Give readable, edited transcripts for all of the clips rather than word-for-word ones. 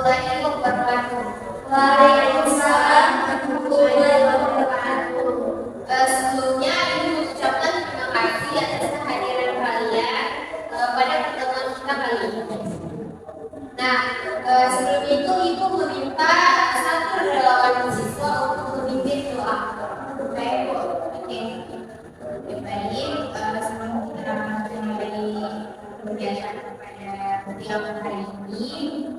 warahmatullahi wabarakatuh. Waalaikumsalam warahmatullahi wabarakatuh. Sebelumnya ini mengucapkan terima kasih atas kehadiran kalian pada pertemuan kita kali ini. Nah, sebelum itu Ibu meminta satu relawan mahasiswa untuk memimpin doa. Baik, Bu. Oke. Baik, sebelum kita mulai kegiatan pada kegiatan hari ini,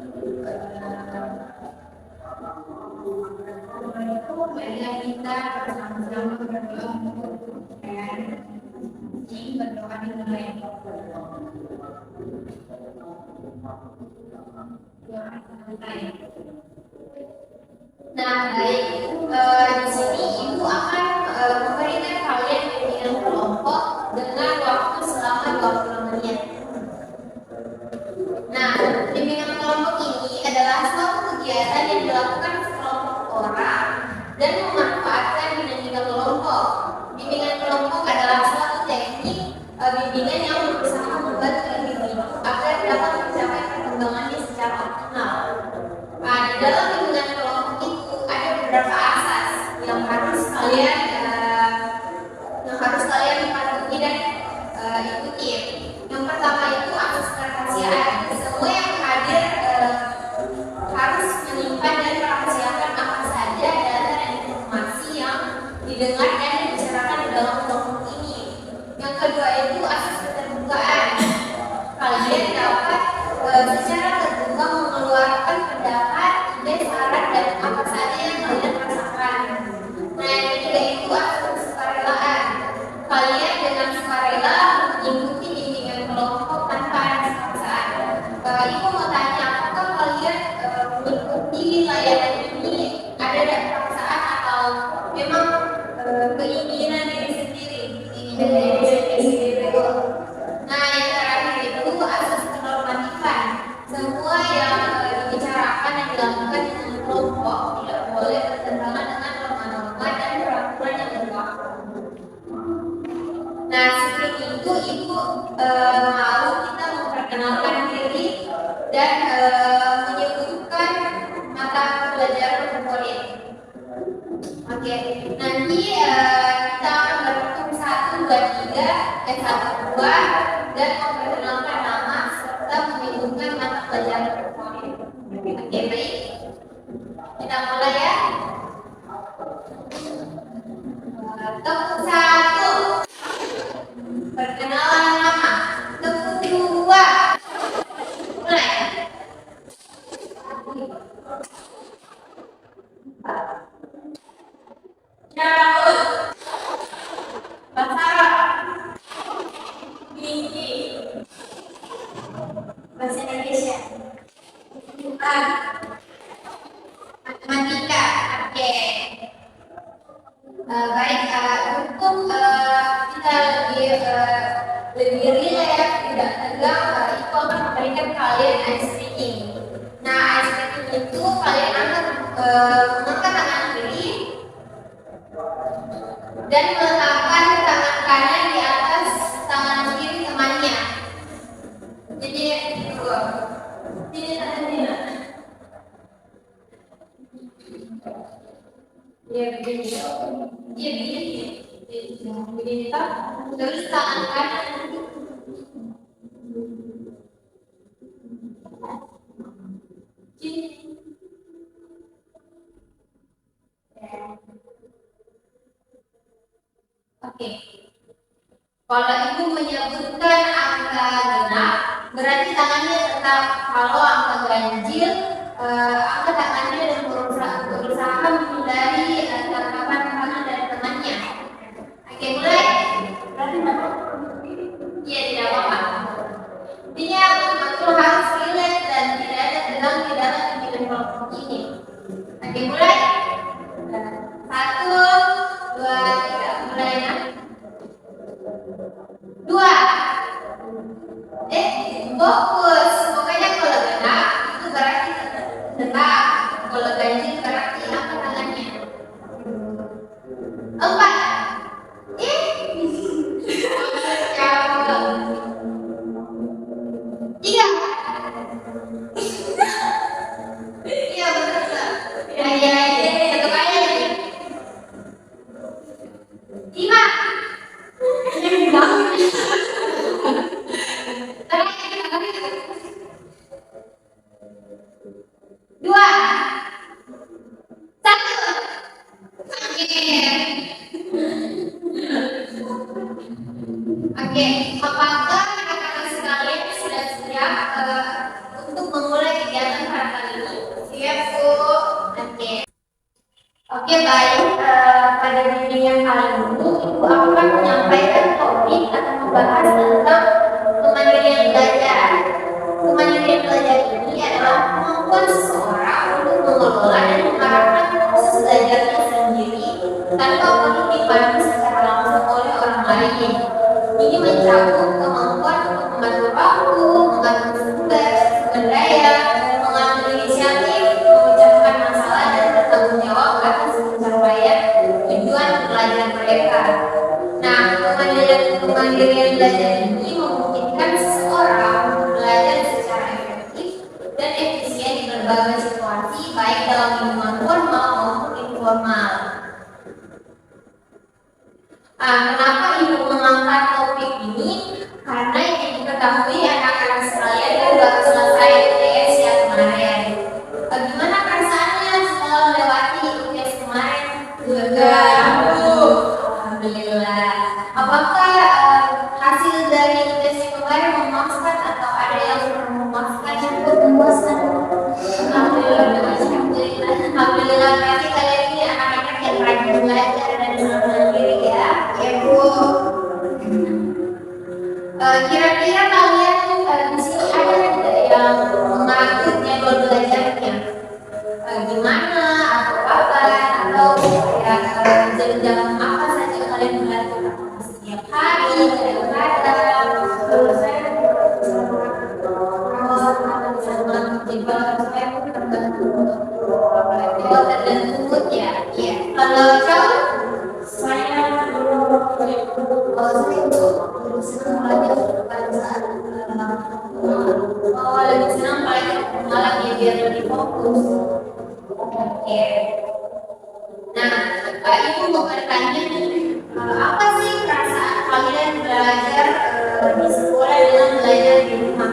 marilah kita bersama-sama berdoa dan berdoa dengan baik. Nah, baik. Di sini Ibu akan memberikan kalian bimbingan kelompok dengan waktu selama 20 menit. Nah, bimbingan kelompok ini adalah suatu kegiatan yang dilakukan sekelompok orang dan memanfaatkan dinamika kelompok. Bimbingan kelompok adalah suatu teknik bimbingan yang berusaha membantu individu agar dapat mencapai perkembangannya secara optimal. Nah, di dalam bimbingan kelompok itu ada beberapa asas yang harus kalian patuhi dan ikuti. Yang pertama itu asas kerahasiaan. Semua yang hadir harus menyimpan dan merahasiakan apa saja data dan informasi yang didengar dan dibicarakan di dalam kelompok ini. Yang kedua itu asas keterbukaan. Kalian dapat secara terbuka mengeluarkan pendapat, ide, saran, dan apa saja yang kalian rasakan. Nah, yang ketiga itu asas kesukarelaan. Kalian dengan sukarela mengikuti bimbingan kelompok tanpa ada paksaan. Ibu mau tanya, apakah kalian mengikuti layanan ini ada paksaan atau memang keinginan diri sendiri? Nah, yang terakhir itu asas kenormatifan. Semua yang dibicarakan dan dilakukan dengan kelompok tidak boleh bertentangan dengan norma-norma dan peraturan yang berlaku. Nah, sebelum itu Ibu mau kita memperkenalkan diri dan menyebutkan mata pelajaran favorit. Oke, nanti kita akan berhitung 1, 2, 3, 1, 2 dan memperkenalkan nama serta menyebutkan mata pelajaran favorit. Oke, baik. Kita mulai ya. Tepuk 1. Perkenalan nama. Tepuk 2. Mulai. Daud. Basara. Tinggi. Bahasa Indonesia. Matematika. Oke. Baik, untuk kita lebih rileks, tidak tegang, itu akan memberikan kalian ice breaking. Nah, ice breaking itu kalian akan mengangkat tangan kiri dan meletakkan tangan kanan di atas tangan kiri temannya. Jadi dua. Sini tangannya. Ya begini. Dia begini tak? Terus tangan kanan. Sini. Oke. Kalau Ibu menyebutkan angka genap, berarti tangannya tetap. Kalau angka ganjil, angkat tangannya dan berusaha menghindari tatapan tangan dari temannya. Oke, mulai. Berarti iya, tidak apa-apa. Intinya betul harus rileks dan tidak ada tegang di dalam bimbingan kelompok ini. Oke, mulai. 1, 2, 3, mulai ya. 2. Fokus. Pokoknya kalau genap itu berarti tetap. Kalau ganjil berarti angkat tangannya. 4. Oke, baik. Pada bimbingan kali ini Ibu akan menyampaikan topik atau membahas tentang kemandirian belajar. Kemandirian belajar ini adalah kemampuan seseorang untuk mengelola dan mengarahkan proses belajarnya sendiri tanpa perlu dibantu secara langsung oleh orang lain. Ini mencakup kemampuan untuk mengatur waktu, mengatur sumber daya, mengambil inisiatif, memecahkan masalah dan bertanggung jawab atas pencapaian tujuan belajar mereka. Nah, kemandirian belajar ini memungkinkan seseorang untuk belajar secara efektif dan efisien di berbagai situasi, baik dalam lingkungan formal maupun informal. Kenapa Ibu mengangkat topik ini? Karena yang diketahui anak-anak sekalian kan baru selesai UTS ya kemarin. Bagaimana perasaannya setelah melewati UTS kemarin? Lega, alhamdulillah. Apakah hasil dari UTS kemarin memuaskan atau ada yang kurang memuaskan? Cukup memuaskan. Alhamdulillah. Berarti kalian ini anak-anak yang rajin belajar dan mandiri ya, Bu. Kira-kira kalian di sini ada tidak yang mengatur jadwal belajarnya? Gimana? Atau kapan? Atau jam-jam apa saja kalian belajar? Setiap hari, kadang-kadang. Saya tergantung mood ya. Kalau cowok, saya senang belajar pada saat lebih senang belajar malam ya biar lebih fokus. Oke. Nah, Ibu mau bertanya nih, apa sih perasaan kalian belajar di sekolah dengan belajar di rumah?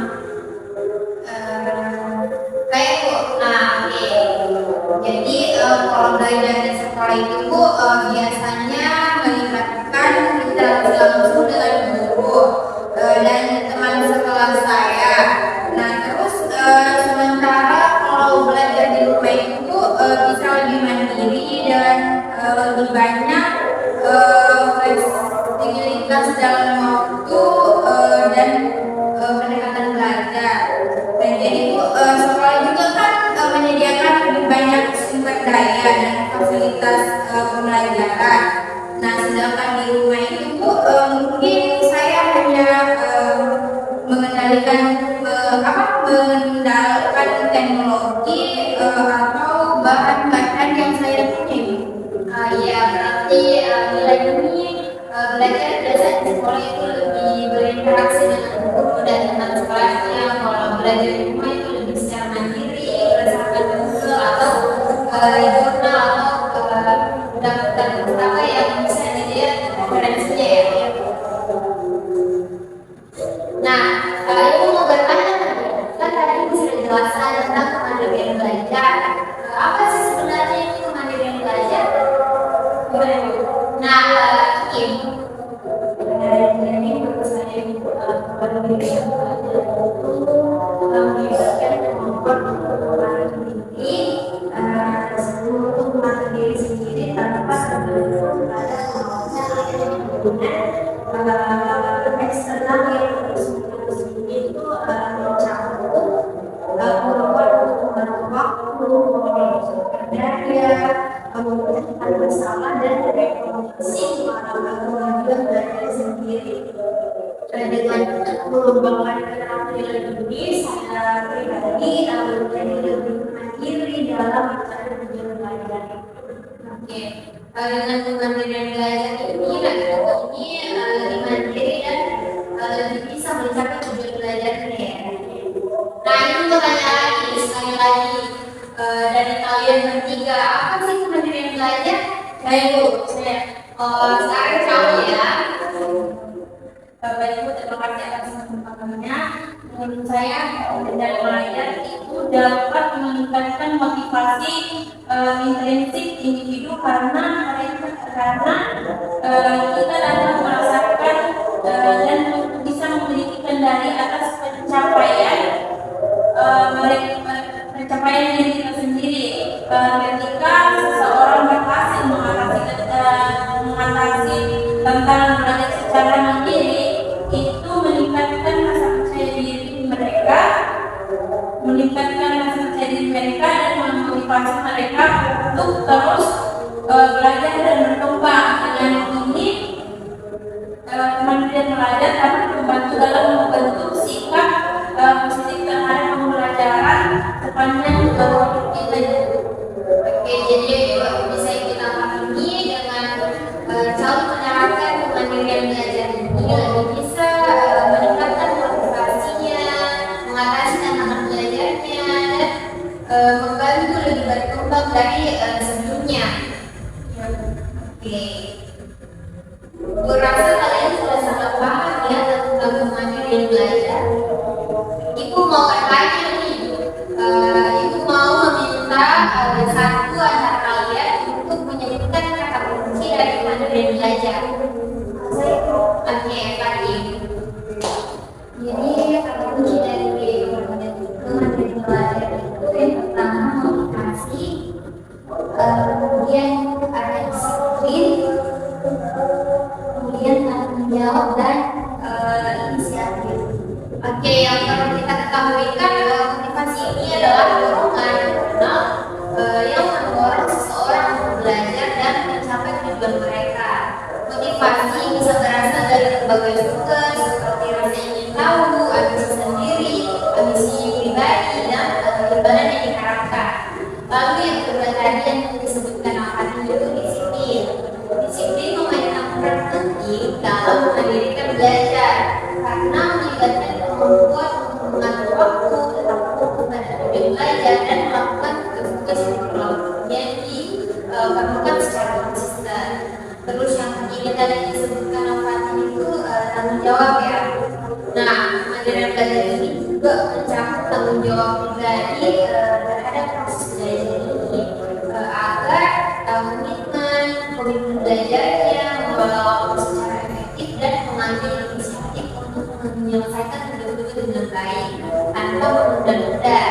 Kayak Bu, oke. Jadi kalau belajar di sekolah itu Bu biasanya melibatkan interaksi langsung dengan guru dan teman sekelas saya. Nah terus sementara kalau belajar di rumah itu bisa lebih mandiri dan lebih banyak fleksibilitas dalam waktu dan pendekatan belajar. Dan jadi sekolah juga kan menyediakan lebih banyak sumber daya dan fasilitas pembelajaran. Nah, sedangkan di rumah itu mungkin saya hanya mengendalikan teknologi atau bahan bacaan yang saya punya. Ya berarti nilai ini belajar biasa di sekolah itu lebih berinteraksi dengan guru dan teman sekolahnya. Kalau belajar di rumah itu lebih secara mandiri, berdasarkan Google atau jurnal atau daftar pustaka yang bisa dilihat referensinya ya. Nah, Ibu mau bertanya, kan tadi Ibu sudah jelaskan tentang kemandirian belajar. Apa sih sebenarnya itu kemandirian belajar? Nah, Ibu ini menurut saya kemandirian belajar itu melibatkan kemampuan untuk mandiri untuk mandiri sendiri tanpa tergantung pada kemampuan eksternal yang itu mencakup kemampuan untuk mengatur waktu, sumber daya, memecahkan masalah dan berkomunikasi kemampuan belajar sendiri. Dengan mengembangkan keterampilan ini, saya pribadi menjadi lebih mandiri dalam mencari tujuan belajar. Oke, dengan kemandirian belajar ini, lebih mandiri dan lebih bisa mencapai tujuan belajarnya. Nah, ini pertanyaan lagi, sekali lagi dari kalian bertiga, apa sih kemandirian belajar? Saya Bu, sekarang tahu ya. Bapak Ibu terima kasih atas kesempatannya. Menurut saya belajar belajar itu dapat meningkatkan motivasi intrinsik individu karena kita dapat merasakan dan bisa memiliki kendali atas pencapaian diri kita sendiri. Ketika seseorang berhasil Tantangan belajar secara mandiri itu meningkatkan rasa percaya diri mereka, dan memotivasi mereka untuk terus belajar dan berkembang. Dengan ini kemandirian belajar dapat membantu dalam membentuk sikap positif terhadap pembelajaran sepanjang waktu kita. Oke, jadi bisa kita pahami dengan cara menerapkan kemandirian belajar ini lebih bisa meningkatkan motivasinya, mengatasi tantangan belajarnya, dan membantu lebih berkembang dari sebelumnya. Oke, kurasa kalian sudah sangat paham ya tentang kemandirian belajar. Ibu mau bertanya nih, Ibu mau meminta satu antara kalian untuk menyebutkan kata kunci dari kemandirian belajar. Oke, Fatim. Jadi kata kunci dari kemandirian belajar itu yang pertama motivasi, kemudian ada disiplin, kemudian tanggung jawab dan inisiatif. Oke, yang perlu kita ketahui kan motivasi ini adalah dorongan internal yang mendorong seseorang untuk belajar dan mencapai tujuan mereka. Motivasi bisa berasal dari berbagai sumber seperti rasa ingin tahu, ambisi sendiri, ambisi pribadi, dan imbalan yang diharapkan. Lalu yang kedua tadi yang disebutkan itu disiplin. Disiplin memainkan peran penting dalam mendirikan belajar karena melibatkan kemampuan untuk mengatur waktu, tetap fokus pada tujuan belajar, dan melakukan tugas yang diperlukan secara konsisten. Terus yang ketiga tadi disebutkan Fatin itu tanggung jawab ya. Nah, kemandirian belajar ini juga mencakup tanggung jawab pribadi terhadap proses belajar ini agar komitmen belajarnya, mengelola waktu secara efektif, dan mengambil inisiatif untuk menyelesaikan tugas-tugas dengan baik tanpa menunda-nunda.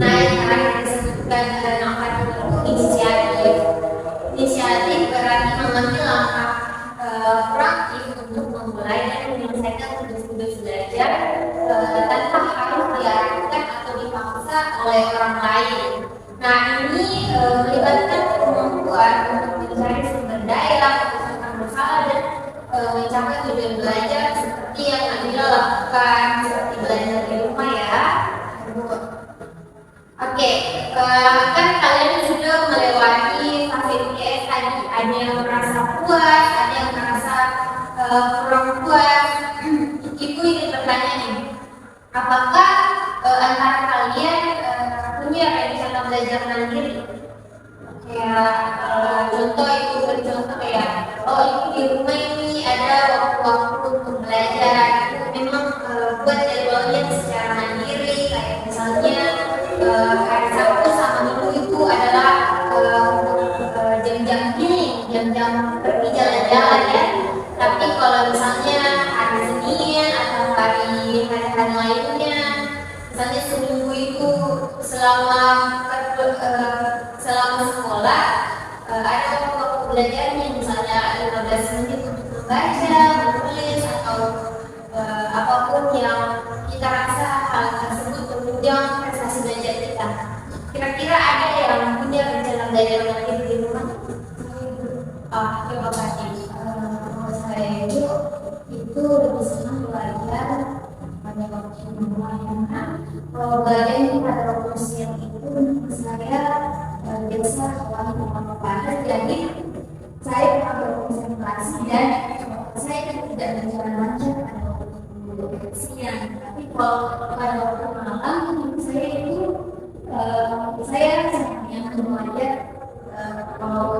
Nah, yang terakhir disebutkan Fatin itu inisiatif. Inisiatif berarti mengambil langkah proaktif untuk memulai dan menyelesaikan tugas-tugas belajar tanpa harus diarahkan atau dipaksa oleh orang lain. Nah, ini melibatkan kemampuan untuk mencari sumber daya, menyelesaikan masalah, dan mencapai tujuan belajar seperti yang Nadila lakukan, seperti belajar di rumah ya. Oke, kan kalian sudah melewati fase UTS tadi. Ada yang merasa puas, ada yang merasa kurang puas. Ibu ingin bertanya nih, apakah antara kalian punya rencana belajar mandiri? Kayak contoh, ibu bercontoh kayak, oh ibu di rumah ini ada waktu-waktu untuk belajar. Memang buat jadwalnya secara mandiri, kayak misalnya hari Sabtu sama Minggu itu adalah jam-jam ini, jam-jam pergi jalan-jalan ya. Tapi kalau misalnya hari Senin atau hari-hari lainnya, misalnya seminggu itu selama sekolah ada waktu belajarnya, misalnya 15 menit untuk membaca, menulis, atau apapun yang kita rasa hal tersebut menunjang prestasi belajar kita. Kira-kira ada yang punya rencana belajar mandiri di rumah? Coba kasih. Kalau saya itu lebih senang belajar pada waktu rumah. Kalau belajar itu pada waktu siang itu saya biasa selalu bermanfaat. Jadi saya berkonsentrasi dan saya tidak berjalan lancar pada waktu siang. Tapi kalau pada waktu malam saya itu saya sangat yang belajar kalau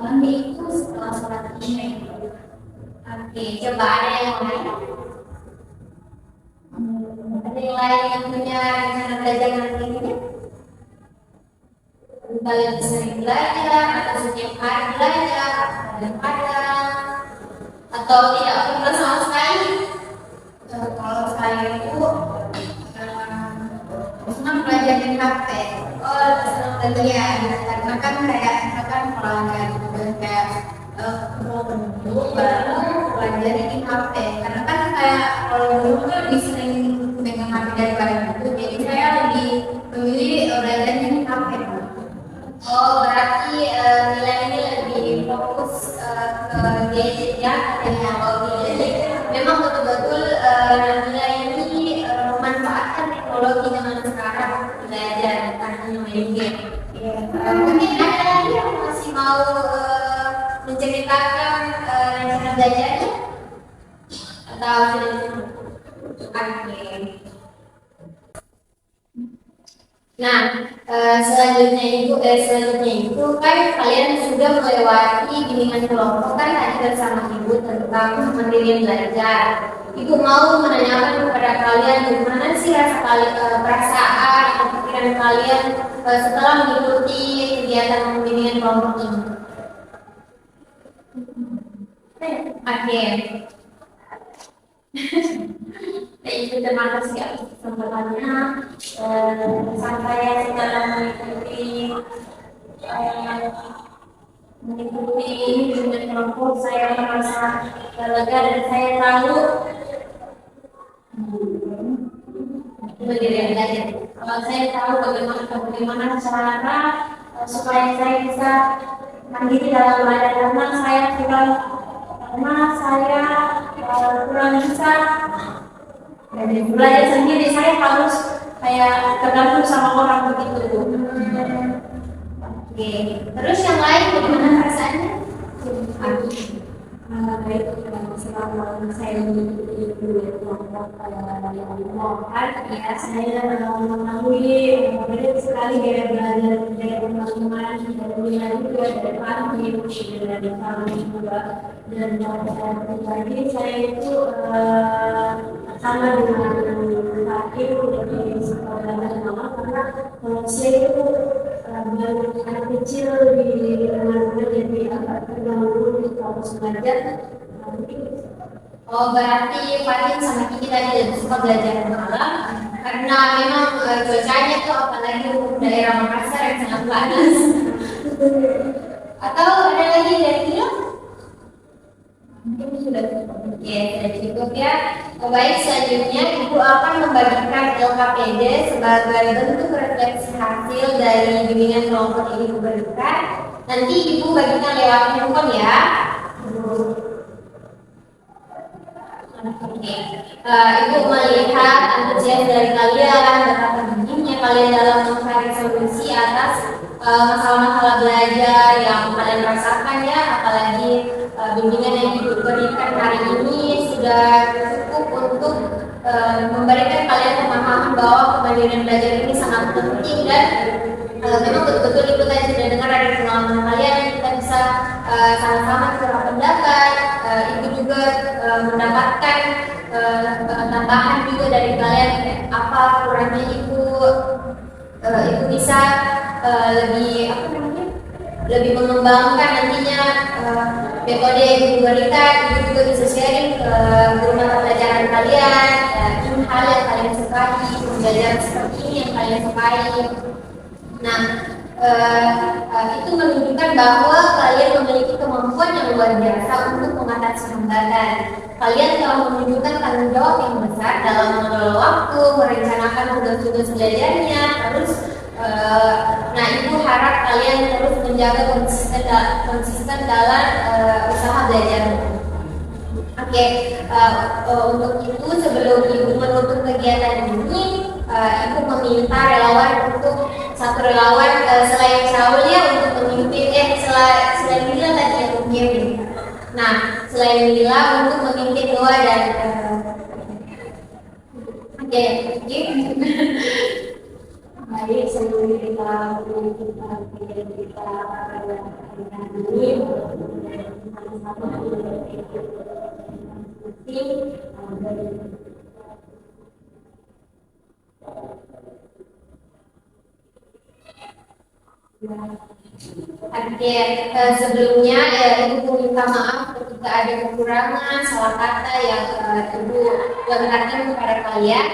mandi itu setelah sholat isya. Oke, coba ada yang lain? Ada yang lain yang punya rencana belajar nanti ini? Kalian sering belajar atau setiap hari belajar, kadang-kadang, atau tidak pernah sama sekali? Kalau saya itu senang belajar di HP. Oh, senang belajar ya, karena kan kayak misalkan kalau kayak Dulu baru pelajari di HP, karena kan kayak kalau dulu tuh lebih sering pegang HP daripada buku, jadi saya lebih memilih belajarnya di HP. Oh, berarti nilai ini lebih fokus ke gadget ya, teknologi. Jadi memang betul-betul nilai ini memanfaatkan teknologi zaman sekarang untuk belajar, bukan hanya main game. Mungkin ada lagi yang masih mau menceritakan rencana belajarnya atau sudah cukup? Oke. Nah, selanjutnya itu kan kalian sudah melewati bimbingan kelompok kan tadi bersama ibu tentang mandirian belajar. Ibu mau menanyakan kepada kalian bagaimana sih perasaan atau pikiran kalian setelah mengikuti kegiatan bimbingan kelompok ini. Oke. Itu terima kasih atas kesempatannya. Saya sedang mengikuti bimbingan kelompok. Saya merasa lega dan saya tahu saya tahu bagaimana cara supaya saya bisa mandiri dalam belajar, karena saya kurang bisa belajar sendiri. Saya harus kayak tergantung sama orang begitu. Oke. Terus yang lain bagaimana perasaannya? Baik, selama saya mengikuti kelompok ya, saya mengetahui banyak sekali gaya belajar dari teman-teman dan juga dari kami dari kami juga, dan saya pribadi saya itu sama dengan Hakim dari sekolah belajar mama, karena saya itu anak kecil di mana jadi agak terganggu di kampus belajar. Oh, berarti Fatin sama Kiki tadi lebih suka belajar malam karena memang cuacanya tuh apalagi untuk daerah Makassar yang sangat panas. Atau ada lagi dari Kilo? Mungkin sudah cukup. Ya, sudah cukup ya. Baik, selanjutnya Ibu akan membagikan LKPD sebagai bentuk refleksi hasil dari bimbingan kelompok ini Ibu berikan. Nanti Ibu bagikan lewat handphone ya. Oke. Ibu melihat antusias dari kalian, betapa giginya kalian dalam mencari solusi atas masalah-masalah belajar yang kalian rasakan ya, apalagi bimbingan yang Ibu berikan hari ini sudah cukup untuk memberikan kalian pemahaman bahwa kemandirian belajar ini sangat penting, dan memang betul-betul Ibu tadi sudah dengar dari pengalaman kalian, kita bisa sama-sama tukar pendapat. Ibu juga mendapatkan tambahan juga dari kalian apa kurangnya Ibu bisa lebih mengembangkan nantinya metode yang Ibu berikan. Ibu juga bisa sharing ke guru mata pelajaran kalian ini hal yang kalian sukai, belajar seperti ini yang kalian sukai. Nah, itu menunjukkan bahwa kalian memiliki kemampuan yang luar biasa untuk mengatasi hambatan. Kalian telah menunjukkan tanggung jawab yang besar dalam mengelola waktu, merencanakan tugas-tugas belajarnya. Terus, nah Ibu harap kalian terus menjaga konsisten dalam usaha belajar. Oke, untuk itu sebelum Ibu menutup kegiatan ini, Ibu meminta satu relawan selain Saul ya untuk memimpin selain Lila tadi yang memimpin. Nah, selain Lila untuk memimpin doa dan Baik, sebelum kita ini sebelumnya Ibu minta maaf ketika ada kekurangan salah kata yang Ibu lontarkan kepada kalian.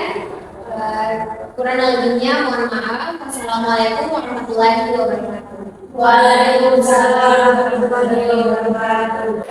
Kurang lebihnya mohon maaf. Wassalamualaikum warahmatullahi wabarakatuh. Waalaikumsalam warahmatullahi wabarakatuh.